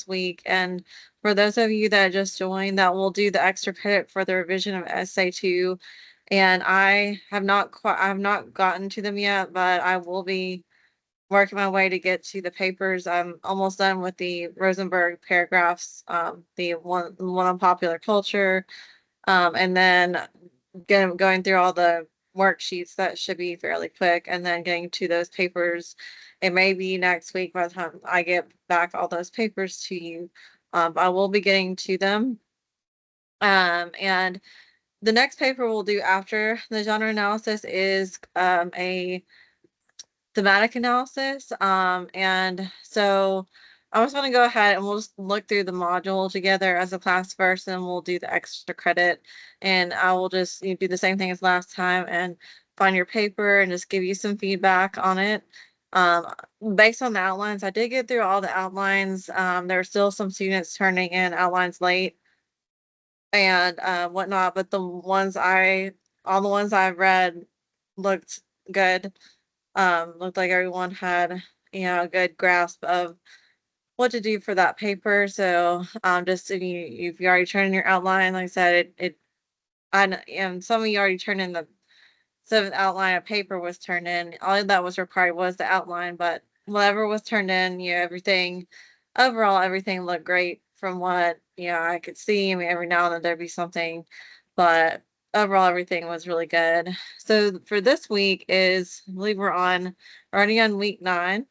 week. And for those of you that just joined, that will do the extra credit for the revision of SA2. And I have not gotten to them yet, but I will be working my way to get to the papers. I'm almost done with the Rosenberg paragraphs, the one on popular culture, and then going through all the worksheets. That should be fairly quick, and then getting to those papers. It may be next week by the time I get back all those papers to you. I will be getting to them. And the next paper we'll do after the genre analysis is a thematic analysis. And so I was going to go ahead and we'll just look through the module together as a class first, and we'll do the extra credit. And I will just do the same thing as last time and find your paper and just give you some feedback on it. Um, Based on the outlines, I did get through all the outlines. There are still some students turning in outlines late and whatnot, but all the ones I've read looked good. Looked like everyone had, a good grasp of what to do for that paper. So, just if you already turned in your outline, like I said, and some of you already turned in the seventh outline of paper was turned in. All that was required was the outline, but whatever was turned in, overall, everything looked great from what, I could see. I mean, every now and then there'd be something, but overall, everything was really good. So for this week I believe already on week 9.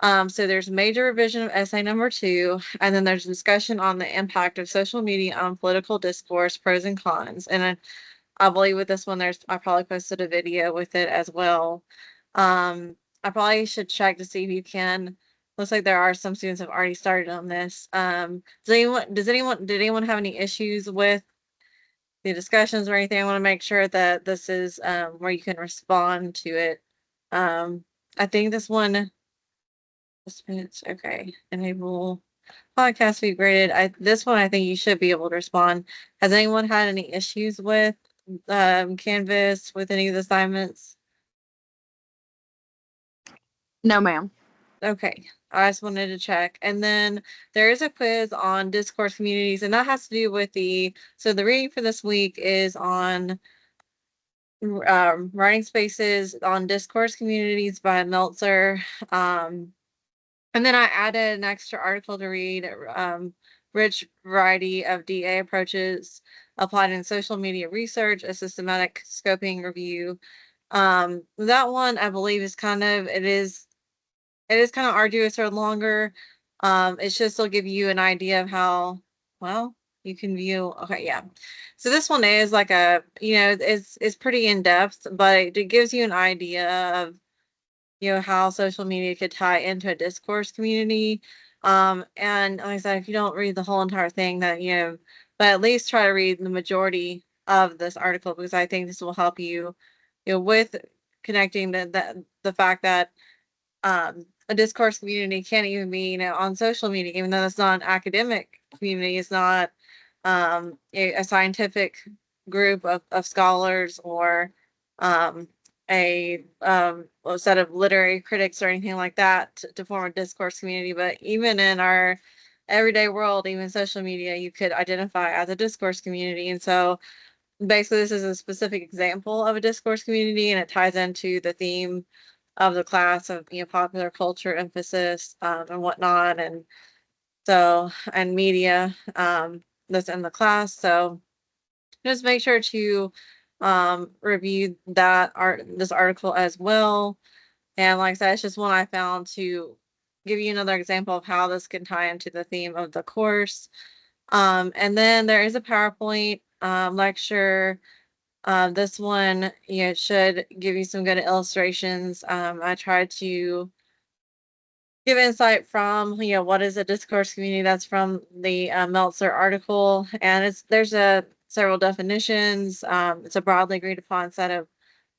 So there's major revision of essay number 2, and then there's discussion on the impact of social media on political discourse, pros and cons. And I believe with this one, I probably posted a video with it as well. I probably should check to see if you can. Looks like there are some students have already started on this. Did anyone have any issues with the discussions or anything? I want to make sure that this is where you can respond to it. I think this one, okay, enable podcast be graded. This one I think you should be able to respond. Has anyone had any issues with Canvas with any of the assignments? No, ma'am. Okay, I just wanted to check. And then there is a quiz on discourse communities, and that has to do with the reading for this week is on writing spaces on discourse communities by Meltzer. And then I added an extra article to read, Rich Variety of DA Approaches Applied in Social Media Research, a systematic scoping review. That one I believe it is kind of arduous or longer. It's just will give you an idea of how well you can view. Okay, yeah. So this one is like it's pretty in depth, but it gives you an idea of how social media could tie into a discourse community. And like I said, if you don't read the whole entire thing, but at least try to read the majority of this article because I think this will help you, with connecting the fact that a discourse community can't even be, on social media, even though it's not an academic community, it's not a scientific group of scholars or um, a set of literary critics or anything like that to form a discourse community. But even in our everyday world, even social media, you could identify as a discourse community. And so basically, this is a specific example of a discourse community, and it ties into the theme of the class of popular culture emphasis and whatnot, and media that's in the class. So just make sure to review this article as well. And like I said, it's just one I found to give you another example of how this can tie into the theme of the course. And then there is a PowerPoint lecture. This one, should give you some good illustrations. I tried to give insight from, what is a discourse community. That's from the Meltzer article, and there's several definitions. It's a broadly agreed upon set of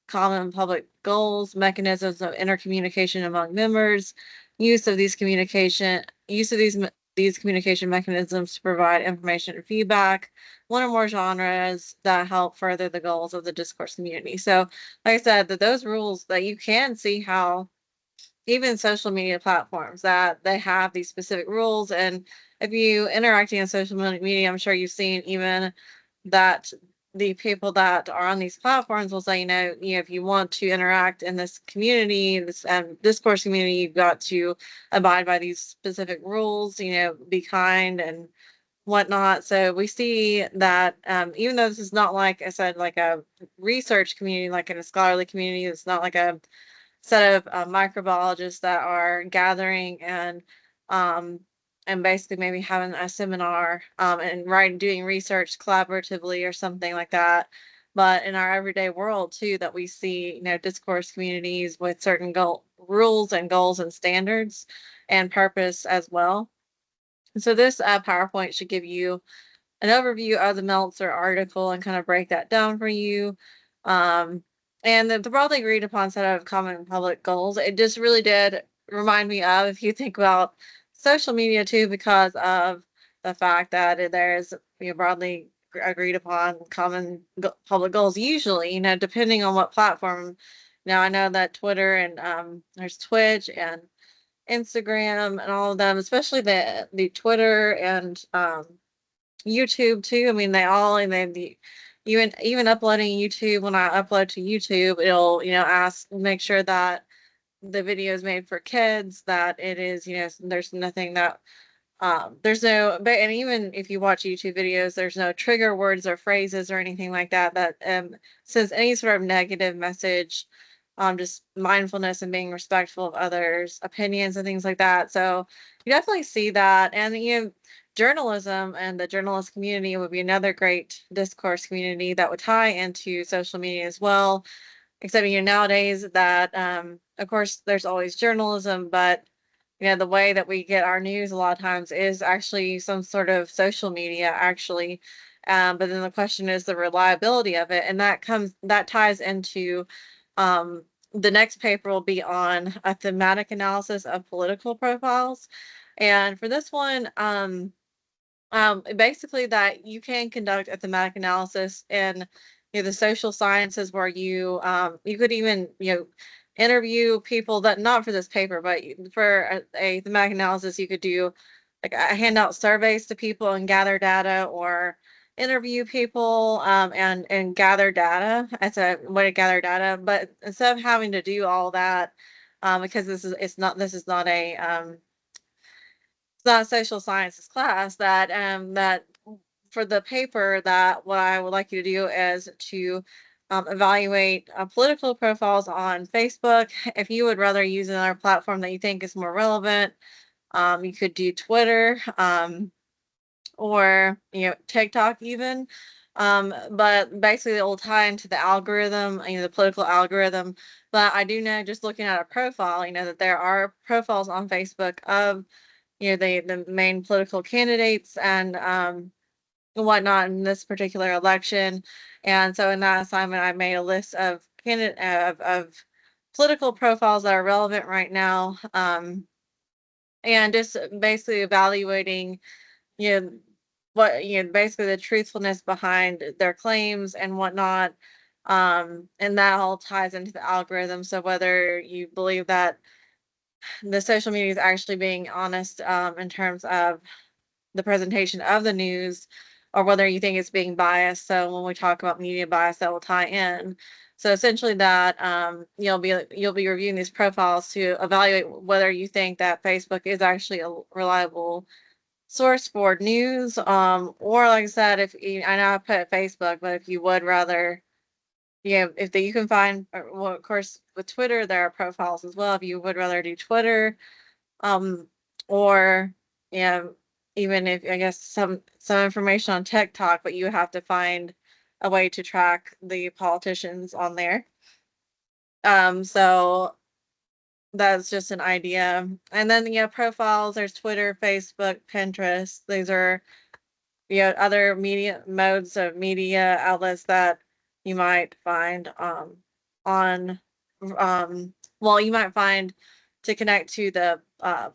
common public goals, mechanisms of intercommunication among members, use of these communication mechanisms to provide information and feedback, one or more genres that help further the goals of the discourse community. So, like I said, that those rules that you can see how even social media platforms that they have these specific rules. And if you interacting on social media, I'm sure you've seen even that the people that are on these platforms will say, if you want to interact in this community, this discourse community, you've got to abide by these specific rules, be kind and whatnot. So we see that even though this is not, like I said, like a research community, like in a scholarly community, it's not like a set of microbiologists that are gathering um, and basically maybe having a seminar and doing research collaboratively or something like that. But in our everyday world too, that we see, discourse communities with certain rules and goals and standards and purpose as well. And so this PowerPoint should give you an overview of the Meltzer article and kind of break that down for you. Um, and the broadly agreed upon set of common public goals, it just really did remind me of, if you think about social media too, because of the fact that there's broadly agreed upon common public goals, usually, depending on what platform. Now, I know that Twitter and there's Twitch and Instagram and all of them, especially the Twitter and YouTube too. I mean, they all, and then even uploading YouTube. When I upload to YouTube, it'll ask, make sure that the video is made for kids. That it is, there's nothing that there's no. But and even if you watch YouTube videos, there's no trigger words or phrases or anything like that that sends any sort of negative message. Just mindfulness and being respectful of others' opinions and things like that. So you definitely see that, and journalism and the journalist community would be another great discourse community that would tie into social media as well. Except nowadays that of course there's always journalism, but the way that we get our news a lot of times is actually some sort of social media actually. But then the question is the reliability of it, and that ties into the next paper will be on a thematic analysis of political profiles. And for this one, basically that you can conduct a thematic analysis in the social sciences, where you could even interview people, that not for this paper, but for a thematic analysis, you could do like hand out surveys to people and gather data, or interview people and gather data as a way to gather data. But instead of having to do all that, because this is not a it's not a social sciences class, that for the paper, that what I would like you to do is to evaluate political profiles on Facebook. If you would rather use another platform that you think is more relevant, you could do Twitter, or TikTok even. But basically it will tie into the algorithm, the political algorithm. But I do know, just looking at a profile, that there are profiles on Facebook of the main political candidates and whatnot in this particular election. And so in that assignment, I made a list of candidate of political profiles that are relevant right now, and just basically evaluating what basically the truthfulness behind their claims and whatnot. And that all ties into the algorithm. So whether you believe that the social media is actually being honest in terms of the presentation of the news, or whether you think it's being biased. So when we talk about media bias, that will tie in. So essentially that you'll be reviewing these profiles to evaluate whether you think that Facebook is actually a reliable source for news, or like I said, I know I put Facebook, but if you would rather, if you can find, well, of course, with Twitter, there are profiles as well. If you would rather do Twitter, um, or yeah, even if, I guess, some information on TikTok, but you have to find a way to track the politicians on there. So that's just an idea. And then profiles, there's Twitter, Facebook, Pinterest. These are other media modes of media outlets that you might find on well, you might find to connect to the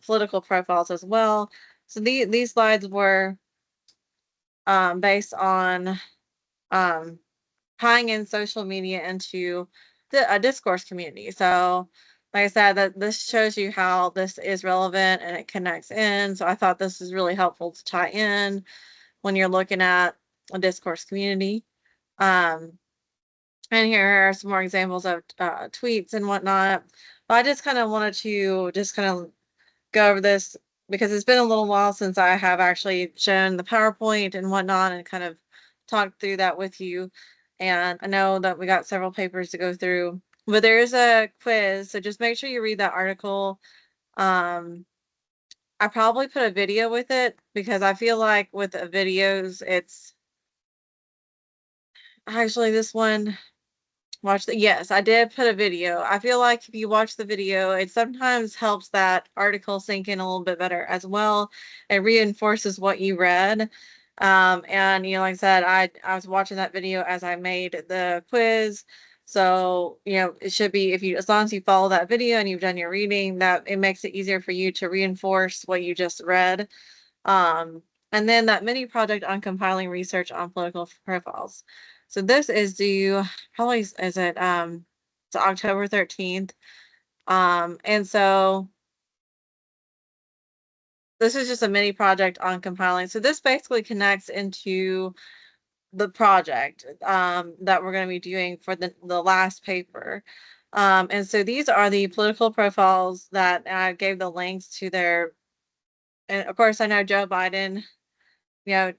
political profiles as well. So these slides were based on tying in social media into a discourse community. So like I said, that this shows you how this is relevant and it connects in. So I thought this is really helpful to tie in when you're looking at a discourse community. Um, and here are some more examples of tweets and whatnot. But I just kind of wanted to just kind of go over this because it's been a little while since I have actually shown the PowerPoint and whatnot and kind of talked through that with you. And I know that we got several papers to go through, but there is a quiz. So just make sure you read that article. Um, I probably put a video with it because I feel like with the videos, it's actually this one. Watch the yes, I did put a video. I feel like if you watch the video, it sometimes helps that article sink in a little bit better as well. It reinforces what you read. And like I said, I was watching that video as I made the quiz. So, it should be if you as long as you follow that video and you've done your reading, that it makes it easier for you to reinforce what you just read. And then that mini project on compiling research on political profiles. So this is due probably is it it's October 13th. And so this is just a mini project on compiling. So this basically connects into the project that we're going to be doing for the last paper. And so these are the political profiles that I gave the links to their, and of course I know Joe Biden,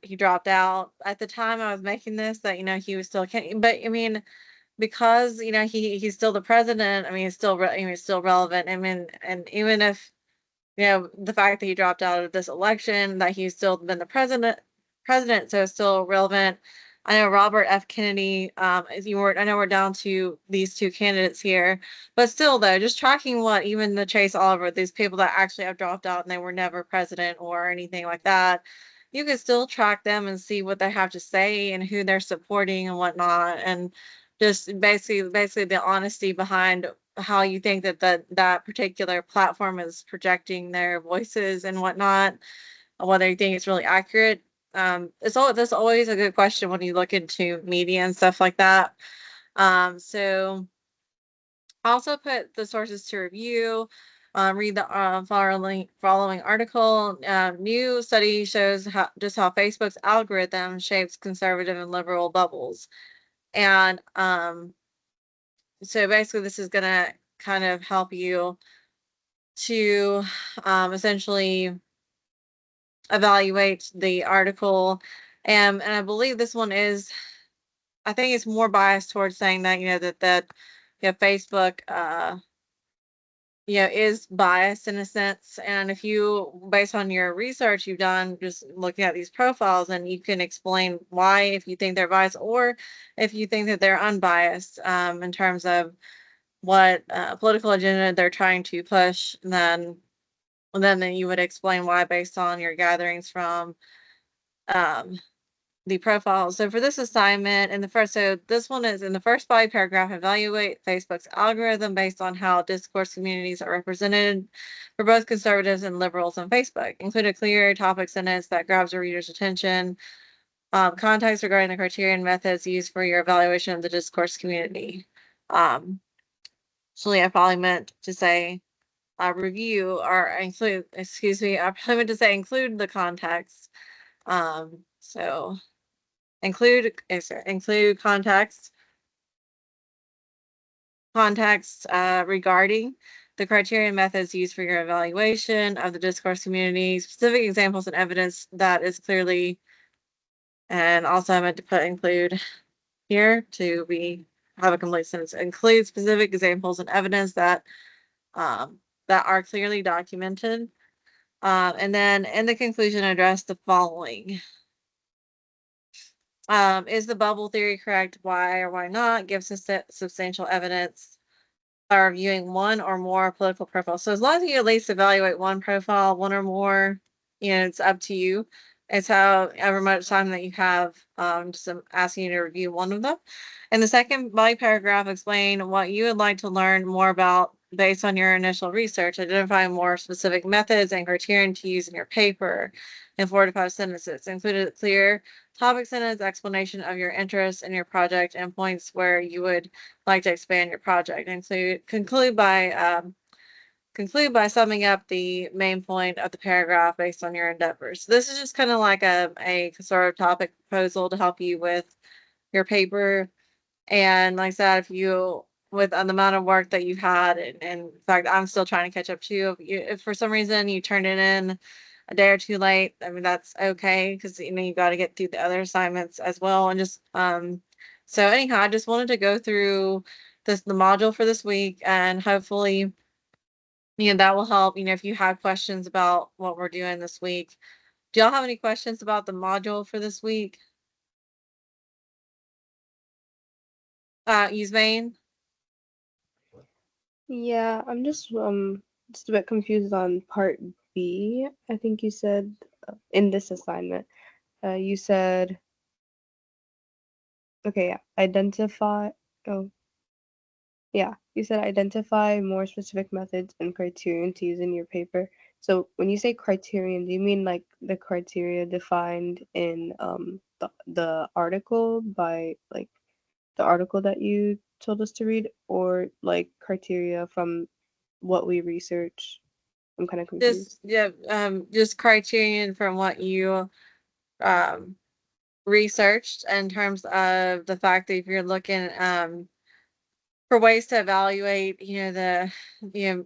he dropped out at the time I was making this that, he was still, but I mean, because, he's still the president, I mean, he's still relevant. I mean, and even if, the fact that he dropped out of this election, that he's still been the president, so it's still relevant. I know Robert F. Kennedy, I know we're down to these two candidates here, but still though, just tracking what even the Chase Oliver, these people that actually have dropped out and they were never president or anything like that, you can still track them and see what they have to say and who they're supporting and whatnot, and just basically the honesty behind how you think that particular platform is projecting their voices and whatnot, whether you think it's really accurate. That's always a good question when you look into media and stuff like that. So also put the sources to review. Read the following article. New study shows how Facebook's algorithm shapes conservative and liberal bubbles. And so basically, this is going to kind of help you to essentially evaluate the article. And I believe this one is, I think it's more biased towards saying that, Facebook, is biased in a sense. And if you, based on your research you've done, just looking at these profiles, and you can explain why, if you think they're biased or if you think that they're unbiased in terms of what political agenda they're trying to push, then you would explain why based on your gatherings from um, the profile. So for this assignment, so this one is in the first body paragraph, evaluate Facebook's algorithm based on how discourse communities are represented for both conservatives and liberals on Facebook. Include a clear topic sentence that grabs a reader's attention. Context regarding the criteria and methods used for your evaluation of the discourse community. I probably meant to say review or include, excuse me, I probably meant to say include the context. So include context regarding the criteria and methods used for your evaluation of the discourse community, specific examples and evidence that is clearly, and also I meant to put include here to have a complete sentence, include specific examples and evidence that are clearly documented. And then in the conclusion, address the following. Is the bubble theory correct? Why or why not? Give substantial evidence by reviewing one or more political profiles. So as long as you at least evaluate one profile, one or more, it's up to you. It's however much time that you have. Just asking you to review one of them. In the second body paragraph, explain what you would like to learn more about based on your initial research. Identify more specific methods and criterion to use in your paper in 4 to 5 sentences. Include a clear topic sentence, explanation of your interest in your project, and points where you would like to expand your project. Conclude by conclude by summing up the main point of the paragraph based on your endeavors. So this is just kind of like a sort of topic proposal to help you with your paper. And like I said, if you, with the amount of work that you've had, and in fact, I'm still trying to catch up too. If for some reason you turned it in a day or two late, I mean, that's okay because, you got to get through the other assignments as well. And just, so anyhow, I just wanted to go through the module for this week, and hopefully, that will help, if you have questions about what we're doing this week. Do y'all have any questions about the module for this week? Yasmin? Yeah, I'm just a bit confused on part B. I think you said in this assignment, you said okay, yeah, identify. Oh, yeah, you said identify more specific methods and criterion to use in your paper. So when you say criterion, do you mean like the criteria defined in the article by like the article that you told us to read, or like criteria from what we research? I'm kind of Just, confused. yeah, just criterion from what you um researched in terms of the fact that if you're looking for ways to evaluate, the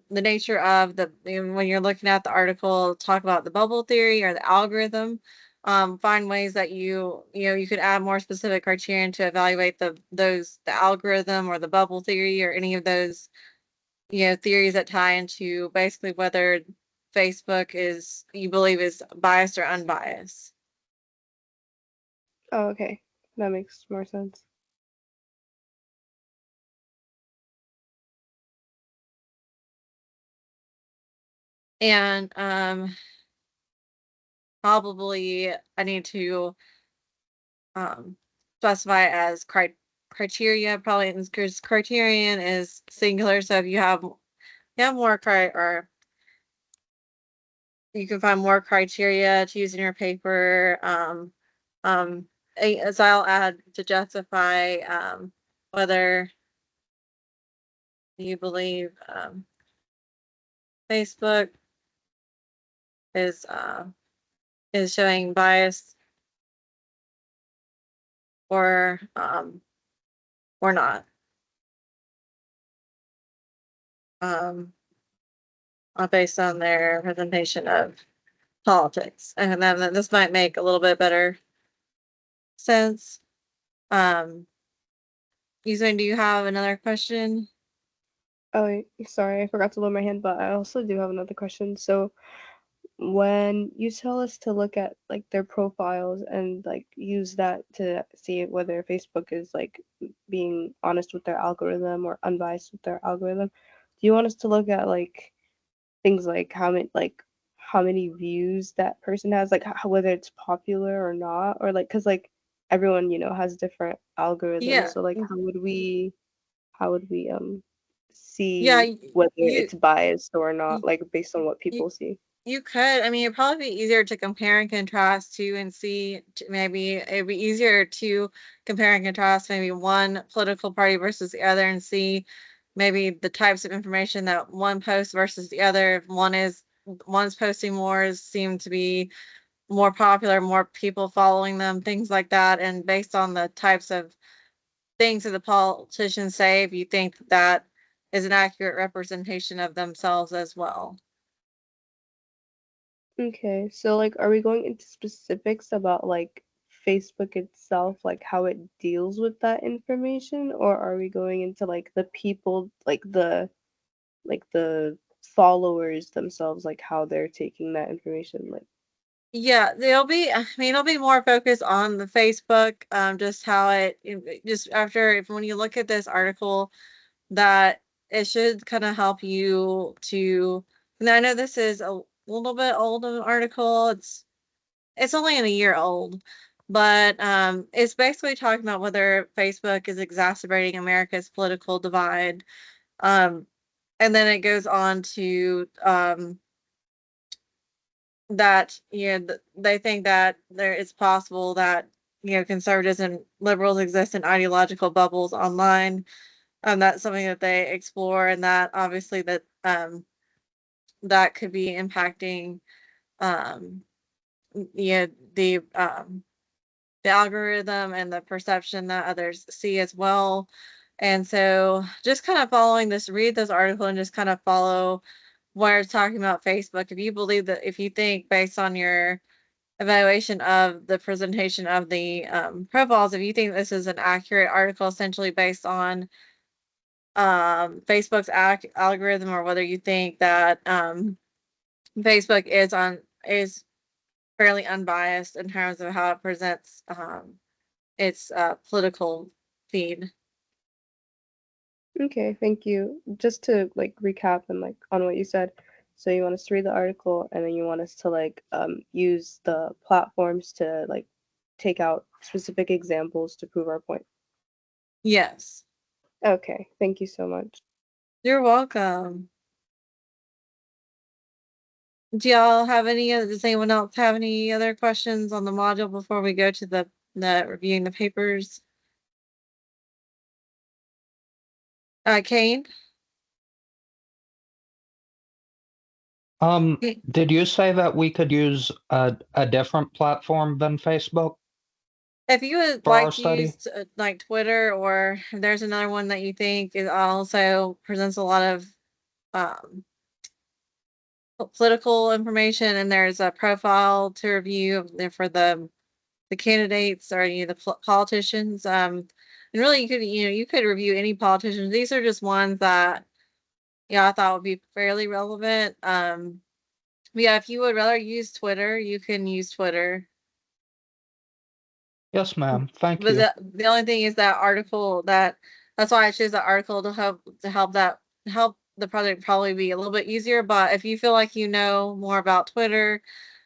nature of when you're looking at the article, talk about the bubble theory or the algorithm, find ways that you could add more specific criterion to evaluate the algorithm or the bubble theory or any of those, theories that tie into basically whether Facebook is, you believe, is biased or unbiased. Oh, okay. That makes more sense. And probably I need to um specify as criteria, probably because criterion is singular. So if you have more or you can find more criteria to use in your paper. Um, as I'll add to justify whether you believe Facebook is uh, is showing bias or not, um, based on their presentation of politics. And then this might make a little bit better sense. Um, Yusuf, do you have another question? Oh, sorry, I forgot to lower my hand, but I also do have another question. So, when you tell us to look at like their profiles and like use that to see whether Facebook is like being honest with their algorithm or unbiased with their algorithm, do you want us to look at like things like how many views that person has, like whether it's popular or not, or like because like everyone has different algorithms, Yeah, so like how would we yeah, see whether you it's biased or not, you like based on what you people see? you could. I mean, it'd probably be easier to compare and contrast too, and see maybe it'd be easier to compare and contrast maybe one political party versus the other, and see maybe the types of information that one posts versus the other. If one's posting more, seem to be more popular, more people following them, things like that. And based on the types of things that the politicians say, if you think that is an accurate representation of themselves as well. Okay, so like are we going into specifics about like Facebook itself, like how it deals with that information, or are we going into like the people, like the followers themselves, like how they're taking that information, like Yeah, I mean, it'll be more focused on the Facebook, just how just after, if when you look at this article, that it should kind of help you to, and I know this is a little bit old of an article. It's only in a year old, but it's basically talking about whether Facebook is exacerbating America's political divide. Um, and then it goes on to that they think that there it's possible that conservatives and liberals exist in ideological bubbles online. That's something that they explore, and that obviously that that could be impacting, um, yeah, the algorithm and the perception that others see as well. And so just kind of following this, read this article and just kind of follow where it's talking about Facebook. If you believe that, if you think based on your evaluation of the presentation of the profiles, if you think this is an accurate article, essentially based on Facebook's algorithm, or whether you think that Facebook is fairly unbiased in terms of how it presents its political feed. Okay, thank you. Just to like recap and like on what you said. So you want us to read the article and then you want us to like use the platforms to like take out specific examples to prove our point. Yes. Okay, thank you so much. You're welcome. Do y'all have does anyone else have any other questions on the module before we go to the reviewing the papers? Kane? Okay. Did you say that we could use a different platform than Facebook If you would for like our to study? use like Twitter, or if there's another one that you think is also presents a lot of um, political information, and there's a profile to review for the candidates, or the politicians, and really you could review any politicians. These are just ones that I thought would be fairly relevant. But yeah, if you would rather use Twitter, you can use Twitter. Yes, ma'am. Thank But you. the only thing is that article, that's why I chose that article to help the project probably be a little bit easier. But if you feel like you know more about Twitter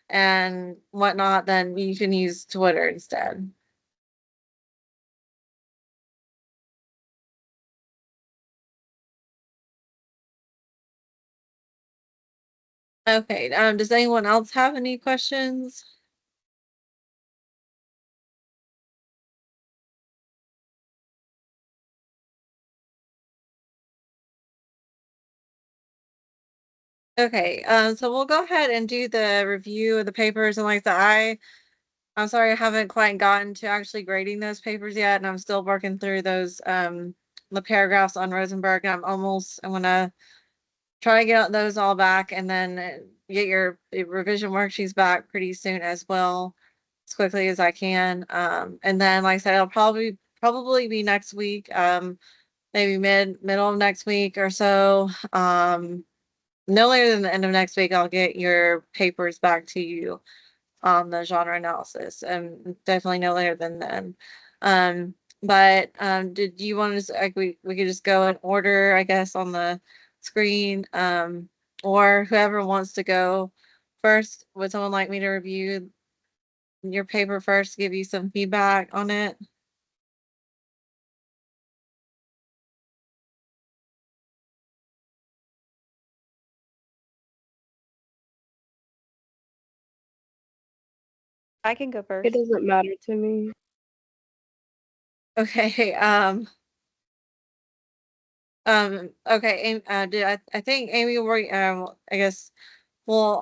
and whatnot, then you can use Twitter instead. Okay, does anyone else have any questions? Okay, so we'll go ahead and do the review of the papers. And like that, I'm sorry I haven't quite gotten to actually grading those papers yet, and I'm still working through those the paragraphs on Rosenberg. I'm gonna try to get those all back, and then get your revision worksheets back pretty soon as well, as quickly as I can. And then like I said, it'll probably be next week, maybe middle of next week or so. No later than the end of next week, I'll get your papers back to you on the genre analysis, and definitely no later than then. But did you want to like we could just go in order, I guess, on the screen, or whoever wants to go first? Would someone like me to review your paper first, give you some feedback on it? I can go It first. doesn't matter to me. Okay. Okay. I think Amy were I guess we'll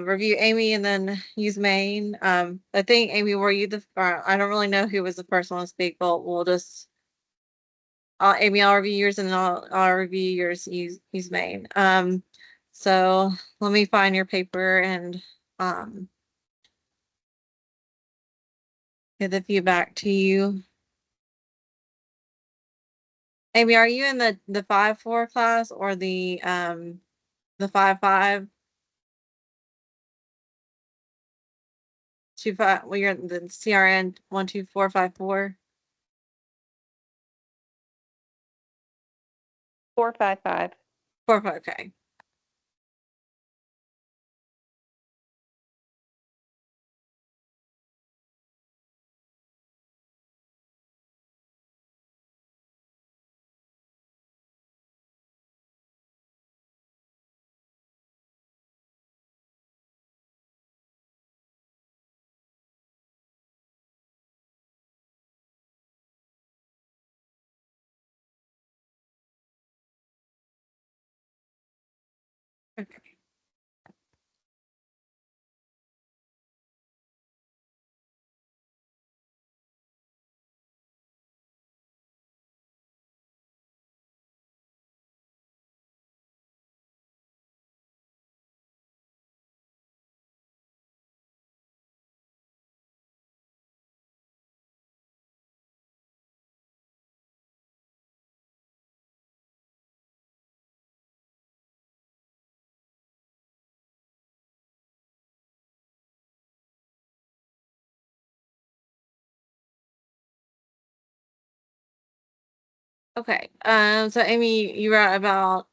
review Amy and then use Maine. I think Amy, were you I don't really know who was the first one to speak, but we'll just Amy, I'll review yours, and then I'll review yours. Use Maine. So let me find your paper and um get the feedback to you. Amy, are you in the 5-4 class or the 5-5? 2-5, well, you're in the CRN 12454. 455. 4-5, okay. Okay. Okay. So Amy, you wrote about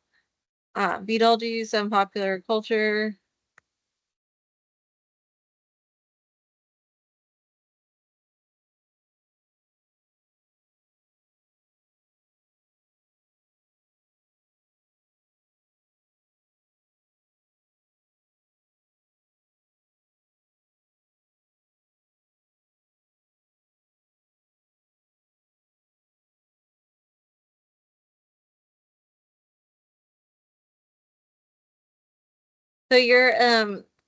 Beetlejuice and popular culture. So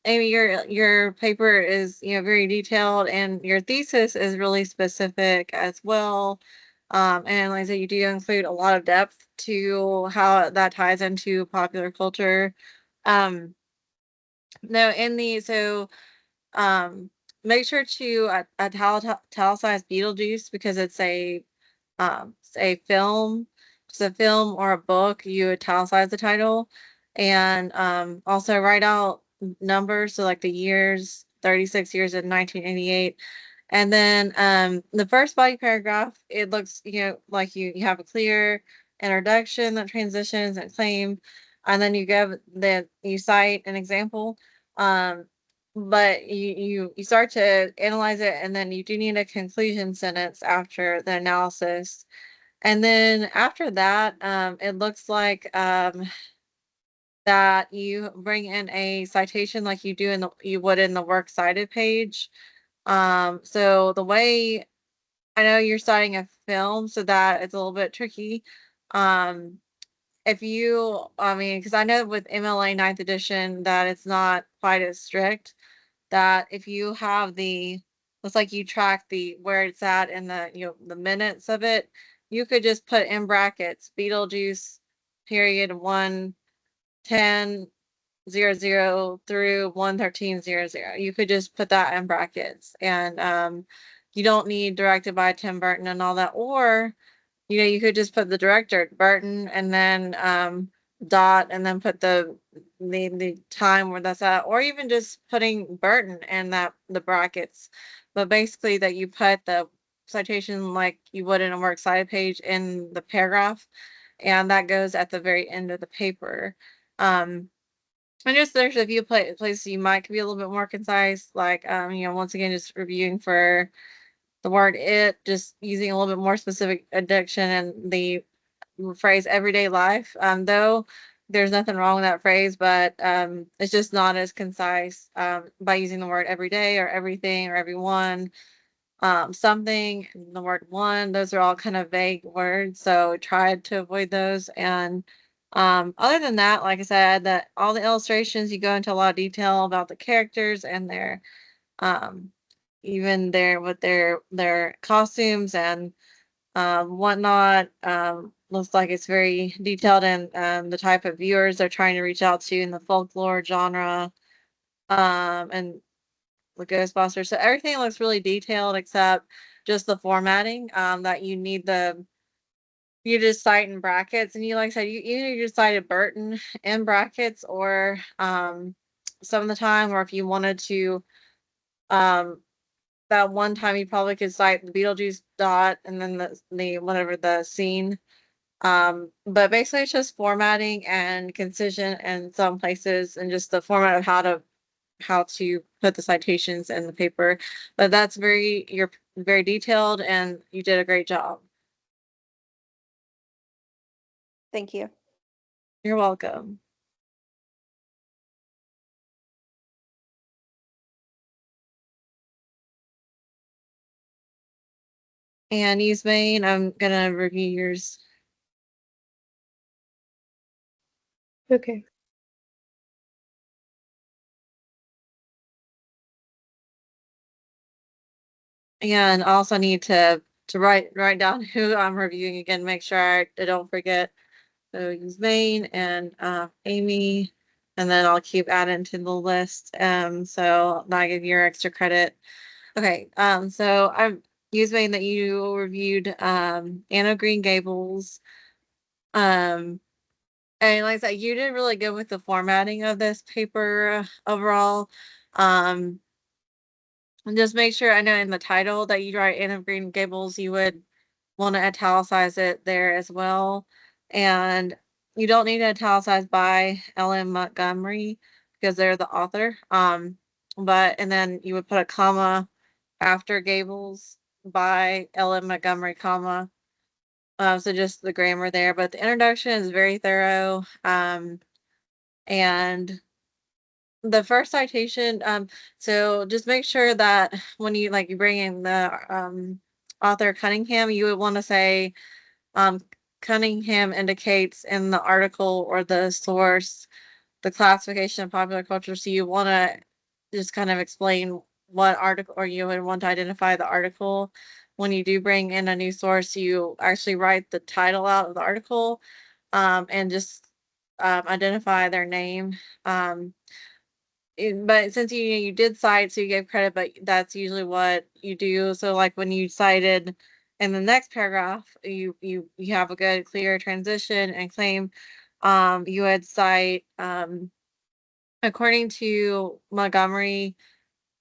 Amy, your paper is, very detailed, and your thesis is really specific as well. And like I said, you do include a lot of depth to how that ties into popular culture. Um, no, in the so um make sure to italicize Beetlejuice because it's a film, it's a film or a book, you italicize the title, and also write out numbers, so like the years, 36 years in 1988. And then the first body paragraph, it looks, like you have a clear introduction that transitions and claim, and then you cite an example. Um, but you start to analyze it, and then you do need a conclusion sentence after the analysis. And then after that, it looks like that you bring in a citation like you would in the works cited page. So the way I know you're citing a film, so that it's a little bit tricky. Um, if you, I mean, because I know with MLA ninth edition that it's not quite as strict, that if you have looks like you track where it's at in the minutes of it, you could just put in brackets Beetlejuice period 1:10:00 through 1:13:00. You could just put that in brackets, and you don't need directed by Tim Burton and all that. Or you could just put the director Burton, and then dot, and then put the time where that's at, or even just putting Burton in the brackets. But basically, that you put the citation like you would in a works cited page in the paragraph, and that goes at the very end of the paper. Um, and just there's a few places you might be a little bit more concise, like once again, just reviewing for the word it, just using a little bit more specific addiction and the phrase everyday life. Though there's nothing wrong with that phrase, but it's just not as concise by using the word everyday or everything or everyone. Something, the word one, those are all kind of vague words. So tried to avoid those. And other than that, like I said, that all the illustrations, you go into a lot of detail about the characters and their um, even their costumes and whatnot. Looks like it's very detailed in the type of viewers they're trying to reach out to in the folklore genre, and the Ghostbusters. So everything looks really detailed except just the formatting. That you just cite in brackets, and like I said, you just cited Burton in brackets, or some of the time, or if you wanted to, um, that one time you probably could cite the Beetlejuice dot and then the whatever the scene. But basically it's just formatting and concision in some places, and just the format of how to put the citations in the paper. But you're very detailed, and you did a great job. Thank you. You're welcome. And Yasmin, I'm gonna review yours. Okay. And I also need to write down who I'm reviewing again, make sure I don't forget. So Yasmin and Amy, and then I'll keep adding to the list. So I give your extra credit. Okay. So I'm Yasmin, that you reviewed Anne of Green Gables. Um, and like I said, you did really good with the formatting of this paper overall. Um, and just make sure, I know in the title that you write Anne of Green Gables, you would want to italicize it there as well. And you don't need to italicize by L.M. Montgomery because they're the author. But and then you would put a comma after Gables by L.M. Montgomery, comma. So just the grammar there, but the introduction is very thorough. And the first citation, so just make sure that when you like you bring in the author Cunningham, you would want to say um, Cunningham indicates in the article or the source the classification of popular culture. So you want to just kind of explain what article, or you would want to identify the article. When you do bring in a new source, you actually write the title out of the article and just identify their name. But since you did cite, so you gave credit, but that's usually what you do. So like when you cited in the next paragraph, you have a good clear transition and claim you would cite according to Montgomery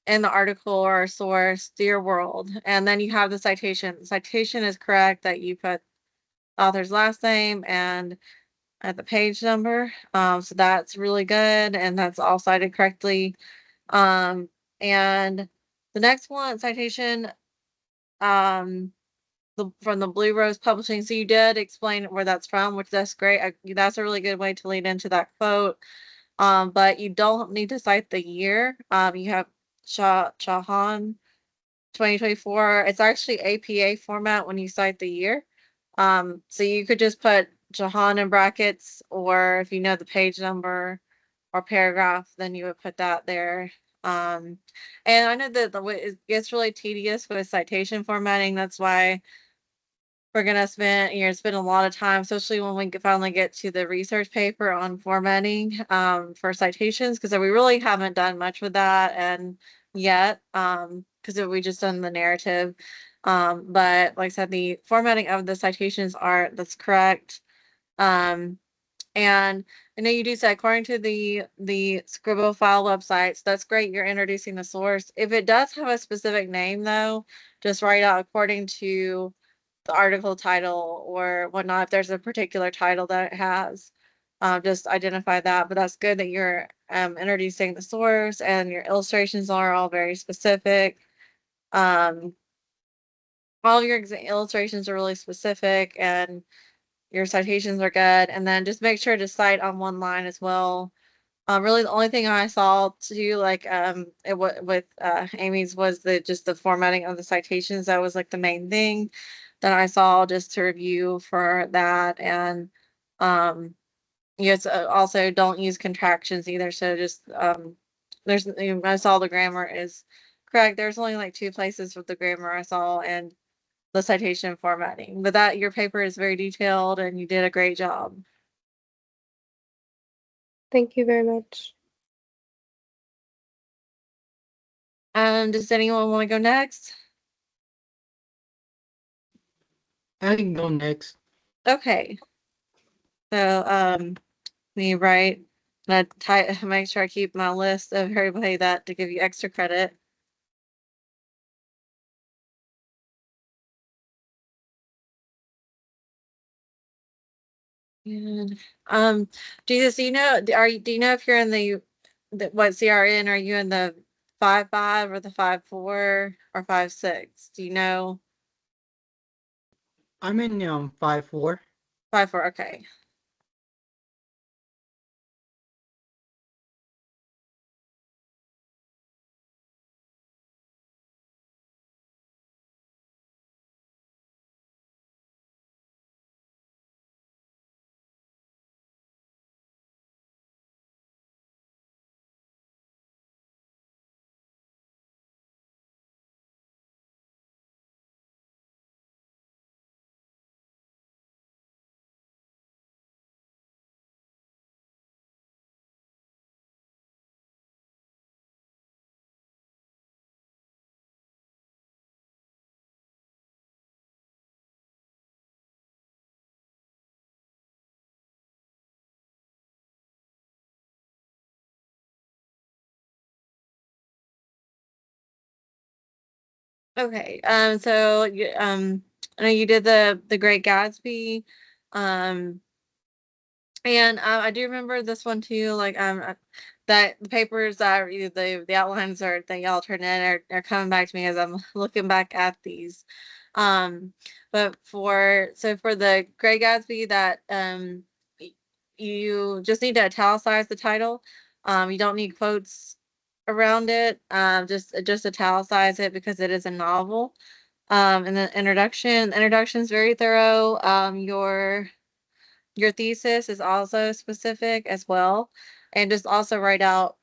in the article or source, Dear World, and then you have the citation. The citation is correct that you put author's last name and at the page number. So that's really good, and that's all cited correctly. Um, and the next one, citation, um, from the Blue Rose Publishing. So you did explain where that's from, which that's great. That's a really good way to lead into that quote. But you don't need to cite the year. You have Chauhan 2024. It's actually APA format when you cite the year. So you could just put Chauhan in brackets, or if you know the page number or paragraph, then you would put that there. Um, and I know that it gets really tedious with citation formatting. That's why we're gonna spend a lot of time, especially when we finally get to the research paper on formatting for citations, because we really haven't done much with that and yet, because we just done the narrative. But like I said, the formatting of the citations that's correct. Um, and I know you do say according to the Scribble file website, so that's great. You're introducing the source. If it does have a specific name though, just write out according to the article title or whatnot. If there's a particular title that it has, just identify that. But that's good that you're introducing the source and your illustrations are all very specific. Um, all of your illustrations are really specific and your citations are good. And then just make sure to cite on one line as well. Really, the only thing I saw too, like with Amy's was just the formatting of the citations. That was like the main thing that I saw just to review for that. And yes, also don't use contractions either. So just I saw the grammar is correct. There's only like two places with the grammar I saw and the citation formatting. But that your paper is very detailed and you did a great job. Thank you very much. Does anyone want to go next? I can go next. Okay. So, me write, and make sure I keep my list of everybody that to give you extra credit. And, Jesus, do you know, do you know if you're in what CRN, are you in the 5.5 or the 5.4 or 5.6? Do you know? I'm in 5.4. 5.4, okay. Okay, so I know you did the Great Gatsby. Um, and I do remember this one too, like that the papers that the outlines are that y'all turned in are coming back to me as I'm looking back at these. But for the Great Gatsby, that you just need to italicize the title. You don't need quotes around it. Just italicize it because it is a novel. And the introduction is very thorough. Your thesis is also specific as well, and just also write out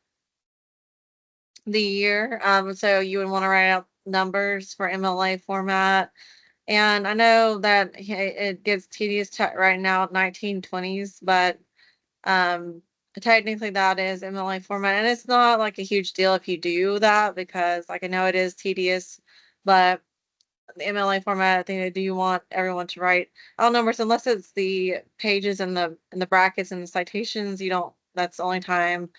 the year. So you would want to write out numbers for MLA format. And I know that it gets tedious right now, 1920s, but um, technically that is MLA format, and it's not like a huge deal if you do that because, like, I know it is tedious, but the MLA format, I think they do want everyone to write all numbers unless it's the pages and the brackets and the citations. You don't. That's the only time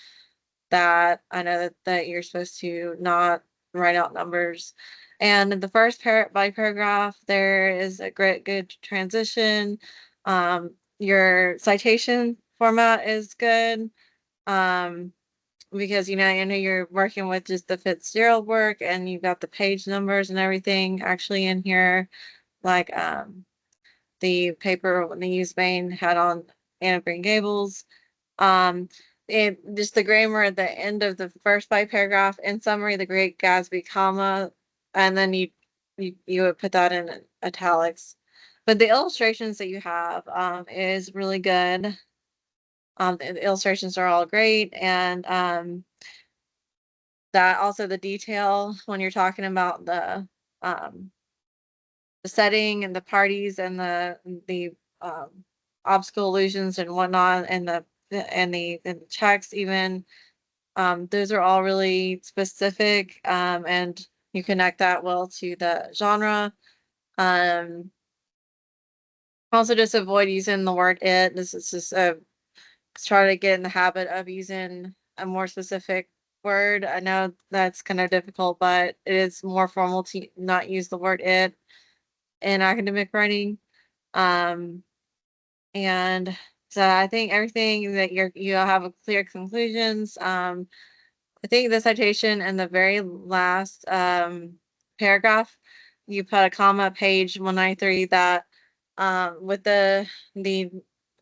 that I know that you're supposed to not write out numbers. And in the first by paragraph, there is a great good transition. Your citation format is good. Um, because I know you're working with just the Fitzgerald work and you've got the page numbers and everything actually in here, like the paper when the used Bain had on Anne of Green Gables. Um, and just the grammar at the end of the first by paragraph. In summary, the Great Gatsby, comma, and then you would put that in italics. But the illustrations that you have is really good. The illustrations are all great, and that also the detail when you're talking about um the setting and the parties and the obstacle illusions and whatnot and the checks even those are all really specific and you connect that well to the genre. Also just avoid using the word it. This is just try to get in the habit of using a more specific word. I know that's kind of difficult, but it is more formal to not use the word it in academic writing. Um, and so I think everything that you have a clear conclusions. I think the citation in the very last paragraph, you put a comma, page 193, that with the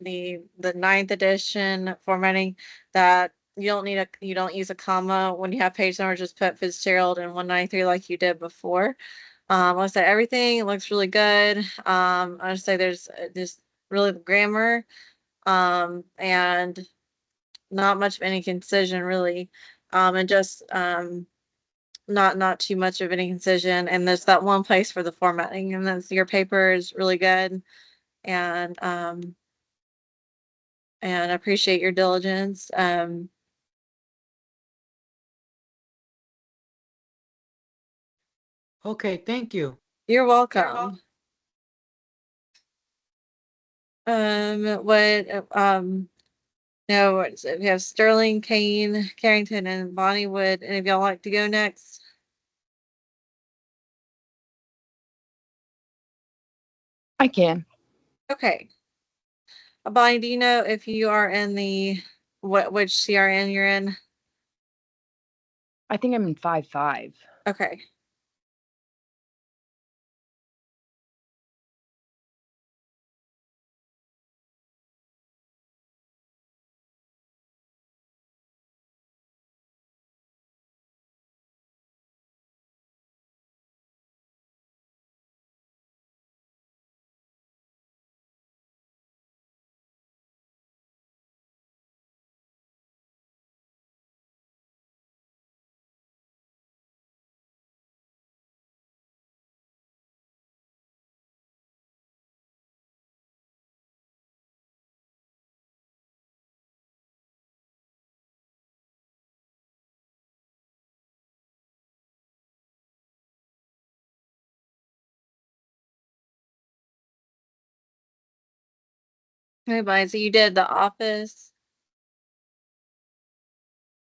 the ninth edition formatting, that you don't use a comma when you have page numbers, just put Fitzgerald and 193 like you did before. I said everything looks really good. I would say there's just really the grammar and not much of any concision really, and just not too much of any concision. And there's that one place for the formatting, and then your paper is really good, and I appreciate your diligence. Okay, thank you. You're welcome. What no, we have Sterling, Kane, Carrington, and Bonnie. Would any of y'all like to go next? I can. Okay. Bonnie, do you know if you are in which CRN you're in? I think I'm in 5-5. Okay. Hey, Bonnie, so you did The Office.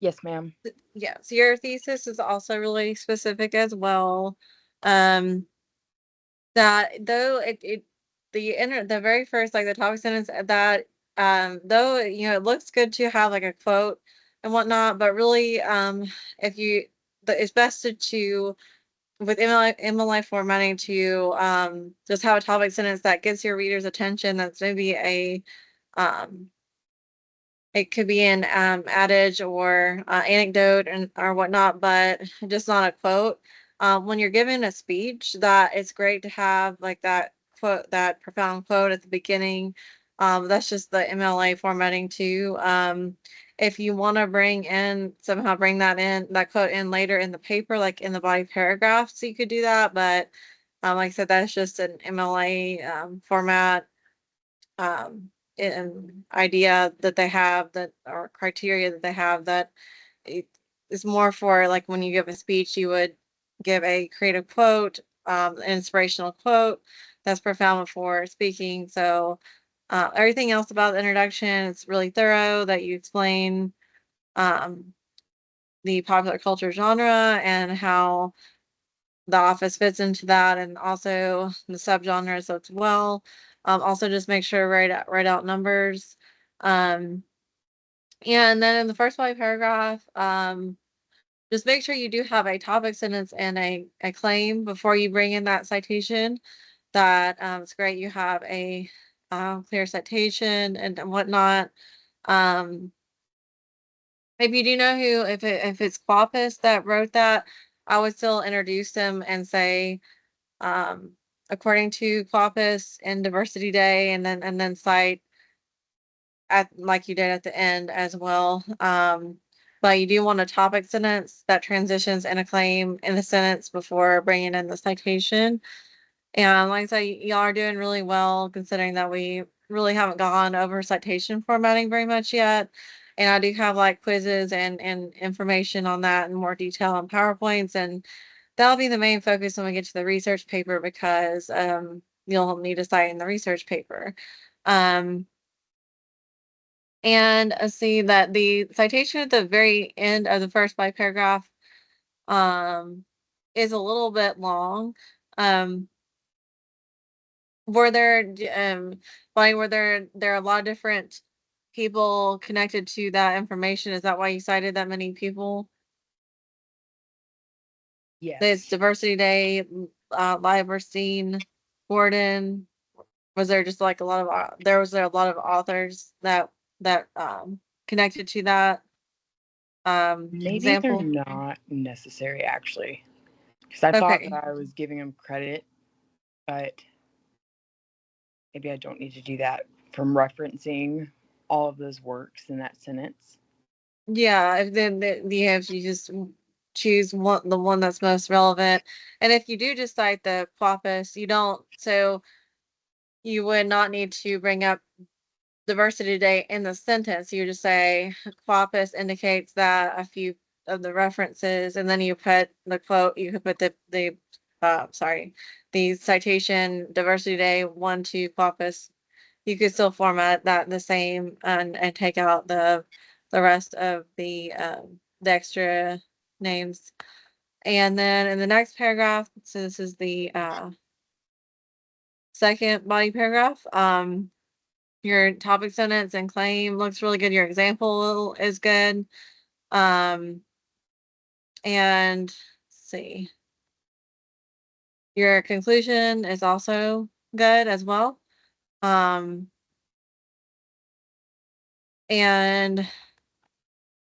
Yes, ma'am. Yeah, so your thesis is also really specific as well. Um, that though the very first, like, the topic sentence, that, though, it looks good to have, like, a quote and whatnot, but really, if you it's best to with MLA formatting to, just have a topic sentence that gets your reader's attention, that's maybe um it could be an, adage or, anecdote and or whatnot, but just not a quote. When you're given a speech, that it's great to have like that quote, that profound quote at the beginning. That's just the MLA formatting too. If you want to somehow bring that quote in later in the paper, like in the body paragraphs, you could do that. But like I said, that's just an MLA format idea that they have, that or criteria that they have, that it is more for like when you give a speech, you would give a creative quote, an inspirational quote that's profound before speaking. So everything else about the introduction, it's really thorough, that you explain um, the popular culture genre and how the office fits into that, and also the subgenres as well. Also just make sure to write out numbers. Um, and then in the first 5 paragraph, just make sure you do have a topic sentence and a claim before you bring in that citation. That it's great you have a clear citation and whatnot. Um, if you do know who, if it's Quapis that wrote that, I would still introduce them and say, um, according to Quapis and Diversity Day, and then cite at like you did at the end as well. But you do want a topic sentence that transitions in a claim in a sentence before bringing in the citation. And like I said, y'all are doing really well considering that we really haven't gone over citation formatting very much yet. And I do have like quizzes and information on that in more detail on PowerPoints, and that'll be the main focus when we get to the research paper, because you'll need to cite in the research paper. Um, and see that the citation at the very end of the first 5 paragraph um, is a little bit long. Um, were there like were there are a lot of different people connected to that information? Is that why you cited that many people? It's Yes. Diversity Day, Lieberstein, Gordon. Was there just like a lot of there a lot of authors that connected to that Maybe they're example? not necessary actually. Because I thought Okay. that I was giving them credit, but maybe I don't need to do that from referencing all of those works in that sentence. Yeah, if then if you just choose the one that's most relevant. And if you do just cite the Quapis, you don't, so you would not need to bring up Diversity Day in the sentence. You just say Quapis indicates that a few of the references, and then you put the quote, you could put the citation, Diversity Day 1 2 Quapis. You could still format that the same, and take out the rest of the extra names. And then in the next paragraph, so this is the second body paragraph, your topic sentence and claim looks really good. Your example is good. Um, and let's see, your conclusion is also good as well. Um, and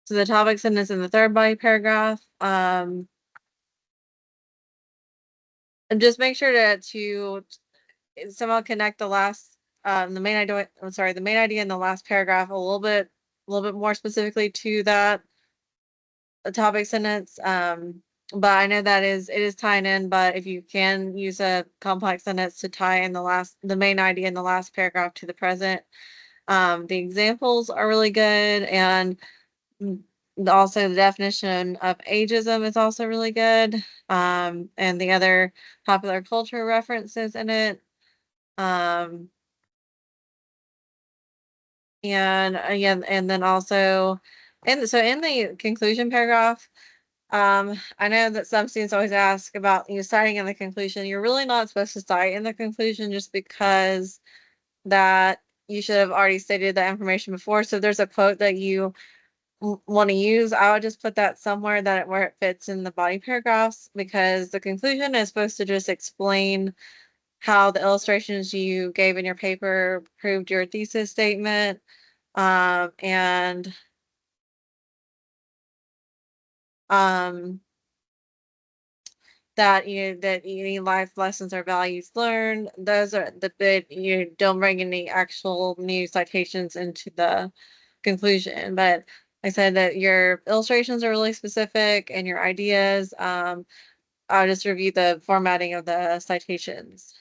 so the topic sentence in the third body paragraph, and just make sure to somehow connect the main idea, the main idea in the last paragraph a little bit more specifically to that topic sentence. But I know it is tying in, but if you can use a complex sentence to tie in the main idea in the last paragraph to the present. The examples are really good, and mm, also the definition of ageism is also really good. And the other popular culture references in it. Um, and again, and then also, and so in the conclusion paragraph, I know that some students always ask about, citing in the conclusion. You're really not supposed to cite in the conclusion just because that you should have already stated that information before. So if there's a quote that you want to use, I would just put that somewhere where it fits in the body paragraphs, because the conclusion is supposed to just explain how the illustrations you gave in your paper proved your thesis statement, and um, that that any life lessons or values learned. Those are the bit. You don't bring any actual new citations into the conclusion, but I said that your illustrations are really specific and your ideas. I'll just review the formatting of the citations.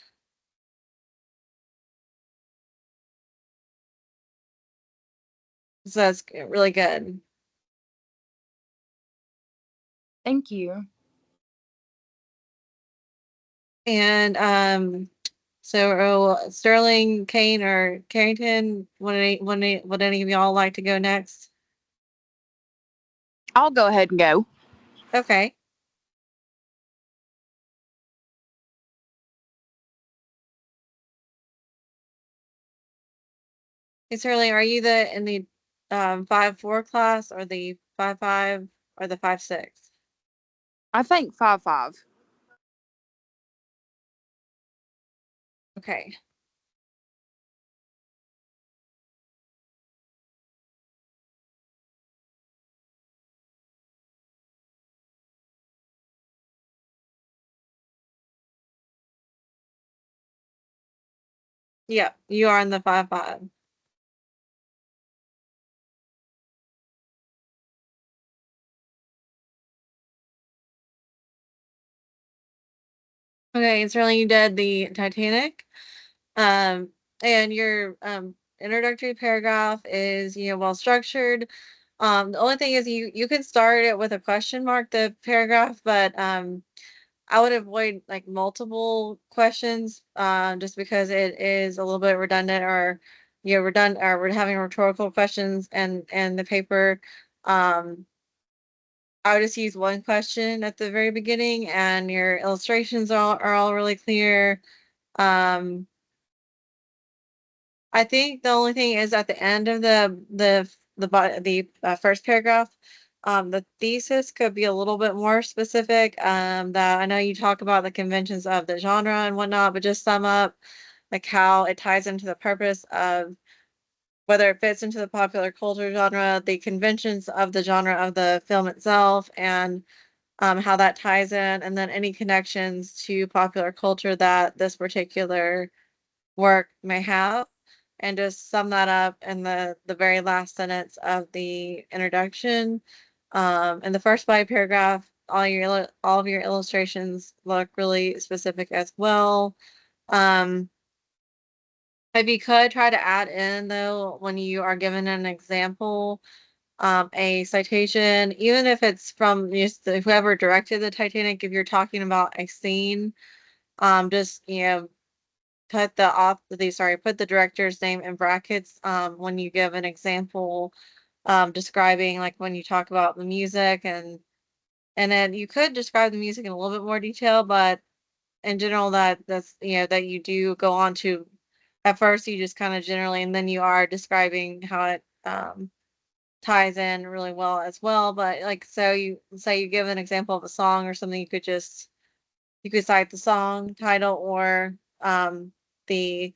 So that's really good. Thank you. And so Sterling, Kane, or Carrington, would any of y'all like to go next? I'll go ahead and go. Okay. Hey, Sterling, are you in the 5-4 class, or the 5-5, or the 5-6? I think 5-5. Okay. Yeah, you are in the 5-5. Okay, and Sterling, you did the Titanic. Um, and your introductory paragraph is, well structured. The only thing is you can start it with a question mark, the paragraph, but I would avoid like multiple questions, just because it is a little bit redundant, or redundant, or we're having rhetorical questions and the paper. Um, I would just use one question at the very beginning, and your illustrations are all really clear. Um, I think the only thing is at the end of the first paragraph, the thesis could be a little bit more specific. That I know you talk about the conventions of the genre and whatnot, but just sum up like how it ties into the purpose of, whether it fits into the popular culture genre, the conventions of the genre of the film itself, and how that ties in, and then any connections to popular culture that this particular work may have, and just sum that up in the very last sentence of the introduction. In the first body paragraph, all of your illustrations look really specific as well. If you could try to add in, though, when you are given an example, a citation, even if it's from just whoever directed the Titanic, if you're talking about a scene, just put the director's name in brackets when you give an example, describing, like when you talk about the music, and then you could describe the music in a little bit more detail, but in general, that's that you do go on to, at first you just kind of generally, and then you are describing how it ties in really well as well. But like, so you say you give an example of a song or something, you could cite the song title, or the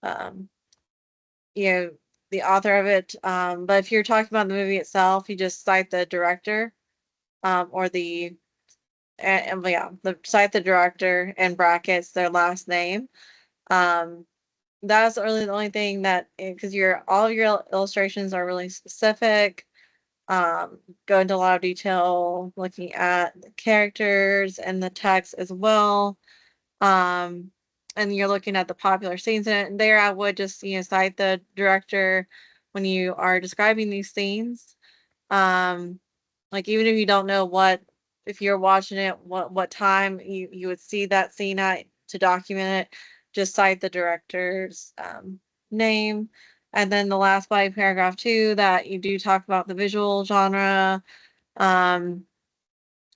um you know, the author of it. But if you're talking about the movie itself, you just cite the director, or cite the director in brackets, their last name. Um, that's really the only thing that, because all of your illustrations are really specific, go into a lot of detail, looking at the characters and the text as well. Um, and you're looking at the popular scenes in it. And there, I would just cite the director when you are describing these scenes. Um, like, even if you don't know if you're watching it, what time you would see that scene at, to document it, just cite the director's name. And then the last body paragraph too, that you do talk about the visual genre. Um,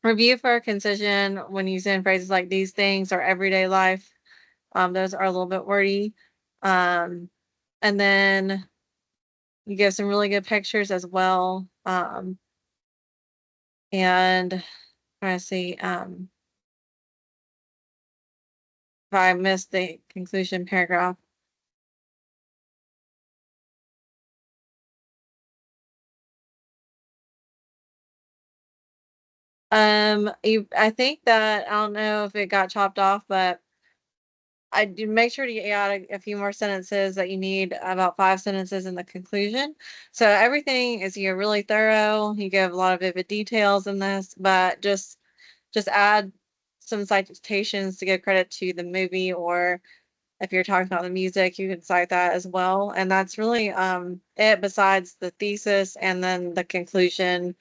Review for concision when using phrases like these things or everyday life. Those are a little bit wordy. And then you give some really good pictures as well. And I see, if I missed the conclusion paragraph. I think that I don't know if it got chopped off, but I do make sure to add a few more sentences that you need about 5 sentences in the conclusion. So everything is you're really thorough. You give a lot of vivid details in this, but just add some citations to give credit to the movie, or if you're talking about the music, you can cite that as well. And that's really it, besides the thesis and then the conclusion